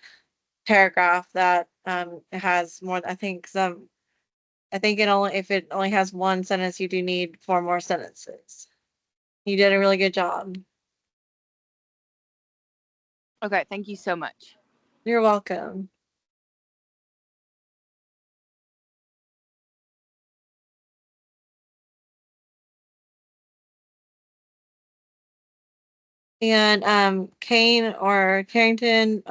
paragraph that it has more, I think it only, if it only has 1 sentence, you do need 4 more sentences. You did a really good job. Okay, thank you so much. You're welcome. And Kane or Carrington,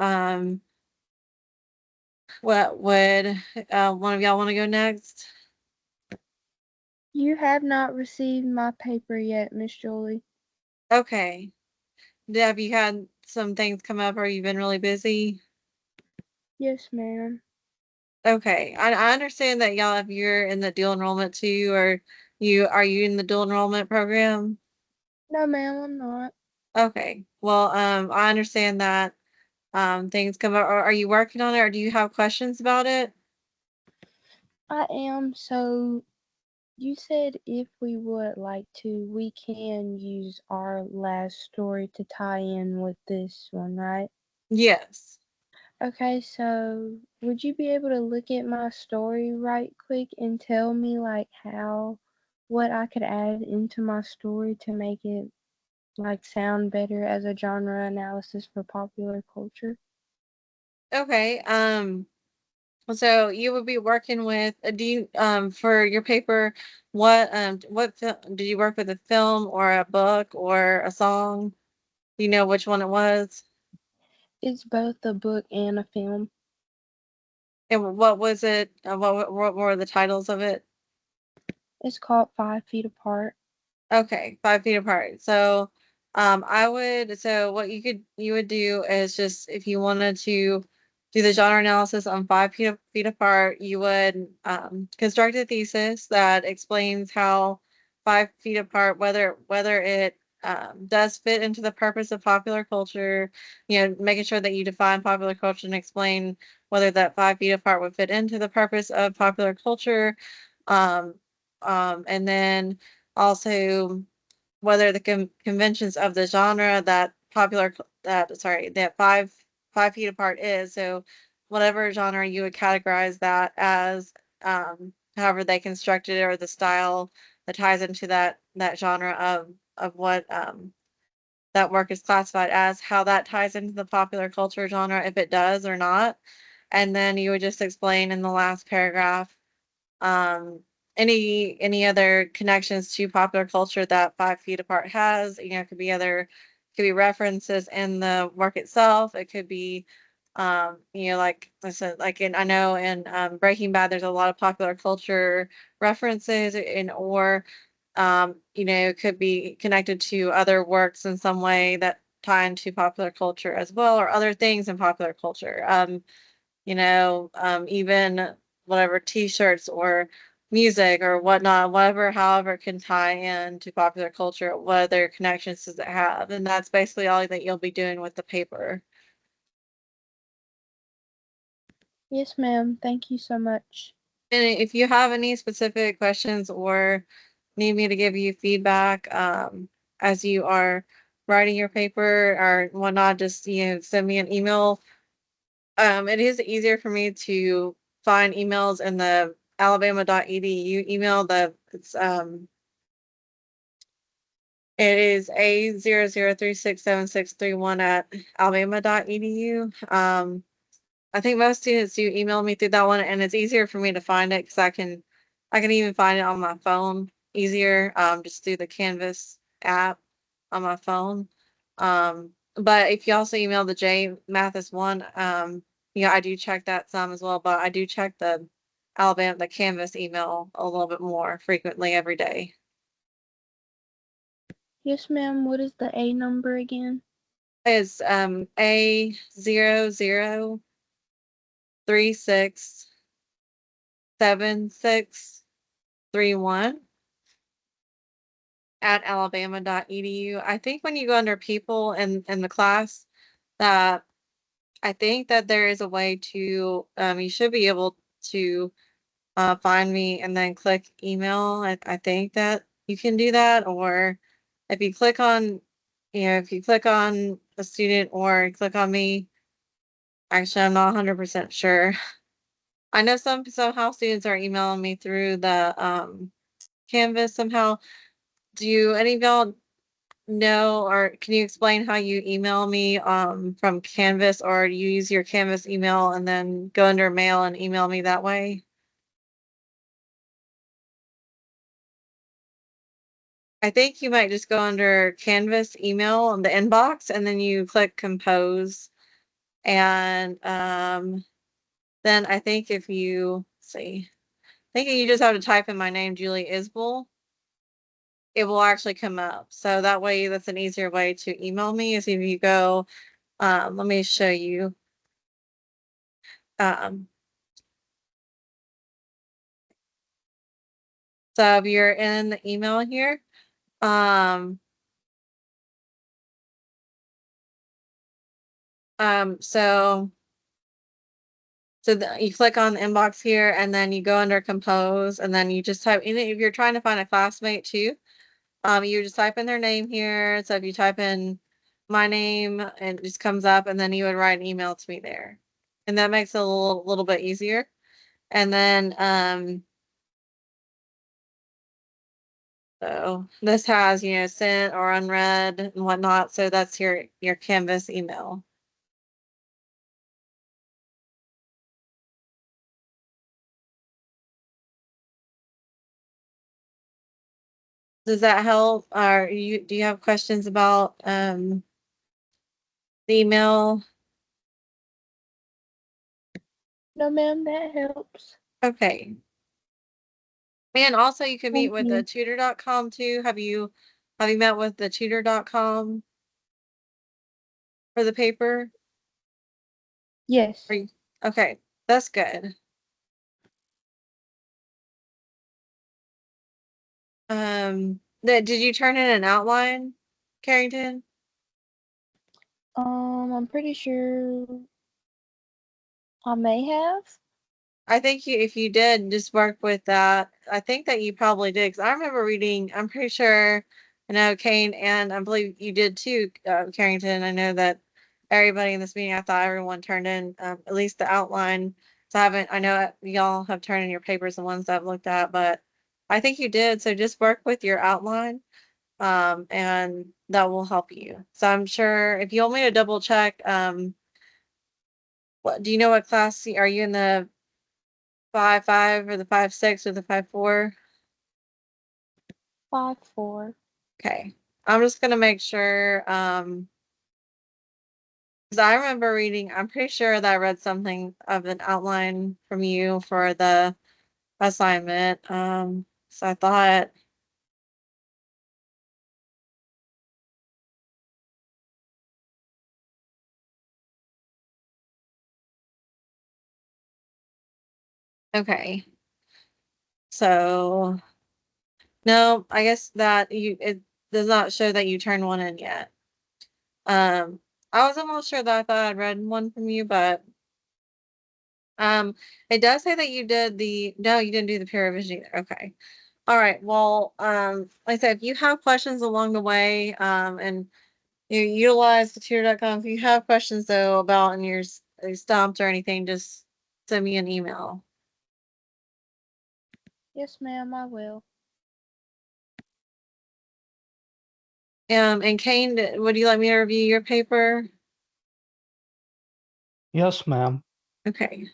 what would one of y'all want to go next? You have not received my paper yet, Miss Jolie. Okay. Have you had some things come up, or you've been really busy? Yes, ma'am. Okay. I understand that y'all, if you're in the dual enrollment too, or are you in the dual enrollment program? No, ma'am, I'm not. Okay. Well, I understand that things come up. Are you working on it, or do you have questions about it? I am. So you said if we would like to, we can use our last story to tie in with this one, right? Yes. Okay, so would you be able to look at my story right quick and tell me like what I could add into my story to make it like sound better as a genre analysis for popular culture? Okay. So you would be working with, do you, for your paper, did you work with, a film or a book or a song? Do you know which one it was? It's both a book and a film. And what was it? What were the titles of it? It's called 5 Feet Apart. Okay, 5 feet apart. So, so what you would do is, just if you wanted to do the genre analysis on 5 feet apart, you would construct a thesis that explains how 5 feet apart, whether it does fit into the purpose of popular culture, making sure that you define popular culture and explain whether that 5 feet apart would fit into the purpose of popular culture. Um, and then also whether the conventions of the genre that that 5 feet apart is, so whatever genre you would categorize that as, however they constructed it, or the style that ties into that genre of what that work is classified as, how that ties into the popular culture genre, if it does or not. And then you would just explain in the last paragraph um, any other connections to popular culture that 5 feet apart has. It could be references in the work itself. It could be, like I said, like I know in Breaking Bad, there's a lot of popular culture references, it could be connected to other works in some way that tie into popular culture as well, or other things in popular culture. Even whatever t-shirts or music or whatnot, whatever, however it can tie in to popular culture, what other connections does it have? And that's basically all that you'll be doing with the paper. Yes, ma'am. Thank you so much. And if you have any specific questions or need me to give you feedback as you are writing your paper or whatnot, just send me an email. It is easier for me to find emails in the alabama.edu email. It is A00367631 at alabama.edu. I think most students do email me through that one, and it's easier for me to find it because I can even find it on my phone easier, just through the Canvas app on my phone. But if you also email the J Mathis one, yeah, I do check that some as well, but I do check the Canvas email a little bit more frequently every day. Yes, ma'am. What is the A number again? It's A00367631 at alabama.edu. I think when you go under people in the class, that I think that there is a way to you should be able to find me and then click email. I think that you can do that, or if you click on, if you click on a student or click on me, actually, I'm not 100% sure. I know somehow students are emailing me through the Canvas somehow. Do any of y'all know, or can you explain how you email me from Canvas, or you use your Canvas email and then go under mail and email me that way? I think you might just go under Canvas email in the inbox and then you click compose. And then I think if you see, I think you just have to type in my name, Julie Isbell. It will actually come up. So that way, that's an easier way to email me is if you go, let me show you. Um, so if you're in the email here, um, so you click on the inbox here and then you go under compose and then you just type in it. If you're trying to find a classmate too, you just type in their name here. So if you type in my name and it just comes up and then you would write an email to me there. And that makes it a little bit easier. And then, so this has, sent or unread and whatnot. So that's your Canvas email. Does that help? Or do you have questions about the email? No, ma'am. That helps. Okay. And also you can meet Thank with you. the tutor.com too. Have you met with the tutor.com for the paper? Yes. Okay, that's good. Did you turn in an outline, Carrington? I'm pretty sure I may have. I think if you did just work with that, I think that you probably did. Because I remember reading, I'm pretty sure, I know Kane and I believe you did too, Carrington. I know that everybody in this meeting, I thought everyone turned in at least the outline. So I know y'all have turned in your papers, the ones that I've looked at, but I think you did. So just work with your outline, and that will help you. So I'm sure if you want me to double check, what do you know what class are you in, the 5-5 or the 5-6 or the 5-4? 5-4. Okay. I'm just gonna make sure, because I remember reading, I'm pretty sure that I read something of an outline from you for the assignment. So I thought, okay. So no, I guess that it does not show that you turned one in yet. I was almost sure that I thought I'd read one from you, but it does say that you did no, you didn't do the peer revision either. Okay. All right. Well, like I said, if you have questions along the way, and you utilize the tutor.com, if you have questions though about and you're stumped or anything, just send me an email. Yes, ma'am. I will. And Kane, would you like me to review your paper? Yes, ma'am. Okay.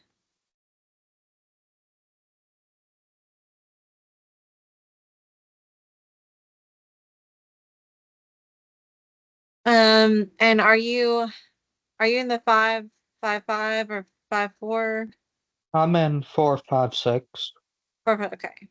And are you in the 555 or 54? I'm in 456. Perfect. Okay.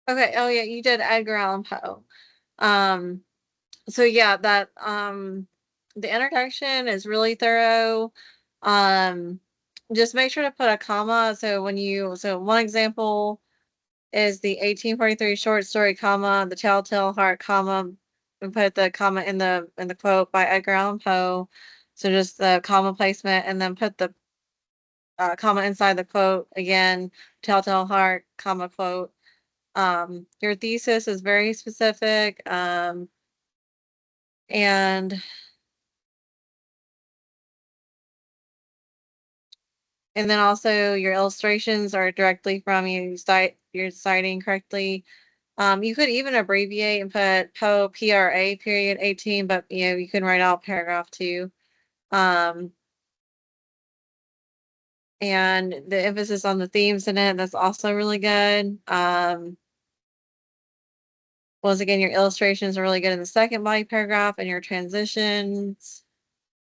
Okay. Oh yeah, you did Edgar Allan Poe. Um, so yeah, that the introduction is really thorough. Um, just make sure to put a comma. So one example is the 1843 short story, comma, the Telltale Heart, comma, and put the comma in the quote by Edgar Allan Poe. So just the comma placement, and then put the comma inside the quote again, Telltale Heart, comma, quote. Your thesis is very specific, and then also your illustrations are directly from you're citing correctly. You could even abbreviate and put Poe PRA period 18, but you can write out paragraph 2. Um, and the emphasis on the themes in it, that's also really good. Once again, your illustrations are really good in the second body paragraph, and your transitions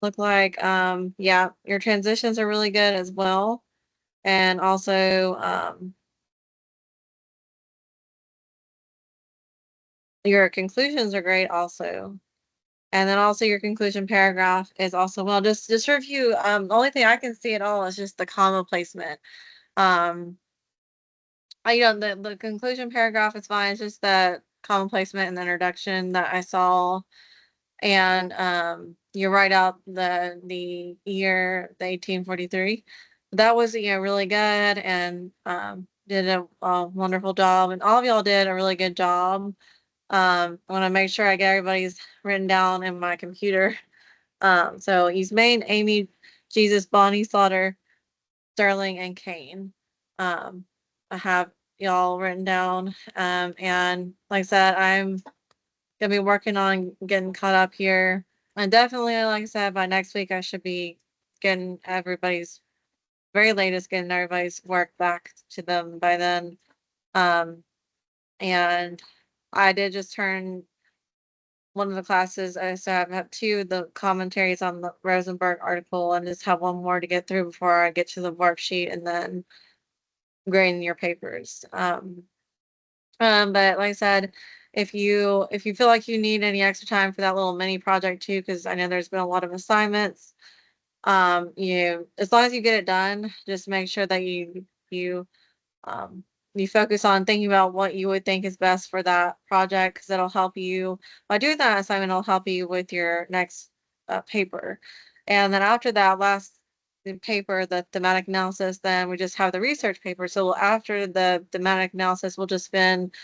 look like, yeah, your transitions are really good as well. And also, your conclusions are great also. And then also your conclusion paragraph is also well. Just review. The only thing I can see at all is just the comma placement. Um, the conclusion paragraph is fine. It's just the comma placement and the introduction that I saw. And you write out the year, the 1843. That was really good, and did a wonderful job, and all of y'all did a really good job. I want to make sure I get everybody's written down in my computer. So he's Maine, Amy, Jesus, Bonnie, Slaughter, Sterling, and Kane. I have y'all written down. And like I said, I'm gonna be working on getting caught up here. And definitely, like I said, by next week I should be getting everybody's very latest, getting everybody's work back to them by then. Um, and I did just turn one of the classes. So I have 2 of the commentaries on the Rosenberg article, and just have one more to get through before I get to the worksheet and then grading your papers. But like I said, if you feel like you need any extra time for that little mini project too, because I know there's been a lot of assignments, as long as you get it done, just make sure that um, you focus on thinking about what you would think is best for that project, because it'll help you by doing that assignment. It'll help you with your next paper. And then after that last paper, the thematic analysis, then we just have the research paper. So after the thematic analysis, we'll just spend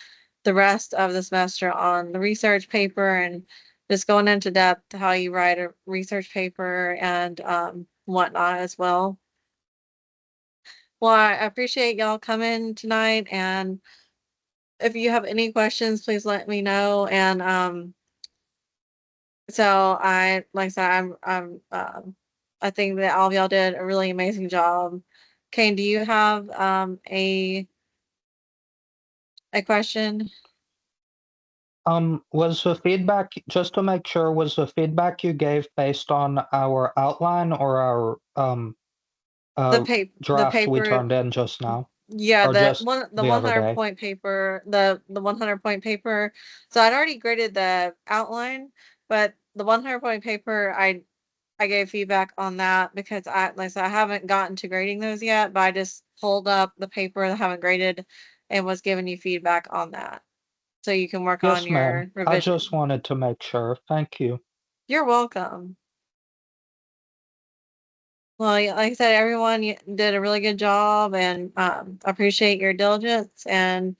the rest of the semester on the research paper, and just going into depth how you write a research paper and whatnot as well. Well, I appreciate y'all coming tonight, and if you have any questions, please let me know. And so like I said, I think that all of y'all did a really amazing job. Kane, do you have a question? Was the feedback, just to make sure, was the feedback you gave based on our outline or our The draft we paper. turned in just now? Yeah, Or just the the other 100 day? point paper, the 100 point paper. So I'd already graded the outline, but the 100 point paper, I gave feedback on that because like I said, I haven't gotten to grading those yet, but I just pulled up the paper. I haven't graded and was giving you feedback on that. So you can work Yes, on your ma'am. I revision. just wanted to make sure. Thank you. You're welcome. Well, like I said, everyone did a really good job, and appreciate your diligence. And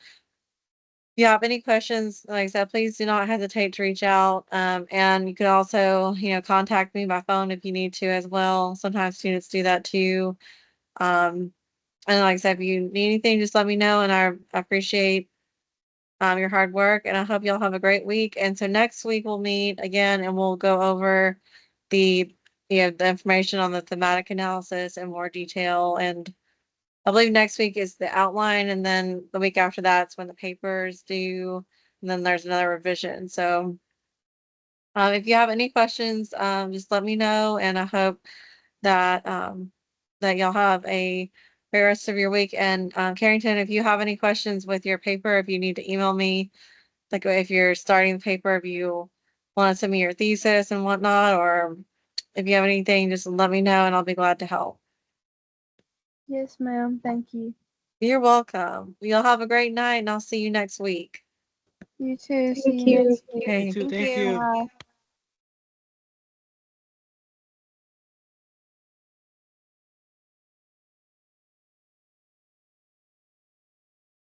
if you have any questions, like I said, please do not hesitate to reach out. And you could also, contact me by phone if you need to as well. Sometimes students do that too. And like I said, if you need anything, just let me know. And I appreciate your hard work. And I hope y'all have a great week. And so next week we'll meet again and we'll go over the the information on the thematic analysis in more detail. And I believe next week is the outline, and then the week after that's when the papers due, and then there's another revision. So if you have any questions, just let me know, and I hope that that y'all have a great rest of your week. And Carrington, if you have any questions with your paper, if you need to email me, like if you're starting the paper, if you want to send me your thesis and whatnot, or if you have anything, just let me know and I'll be glad to help. Yes, ma'am. Thank you. You're welcome. You'll have a great night and I'll see you next week. You too. See Thank you you. next week. Okay. You too. Thank Thank you. you. Bye.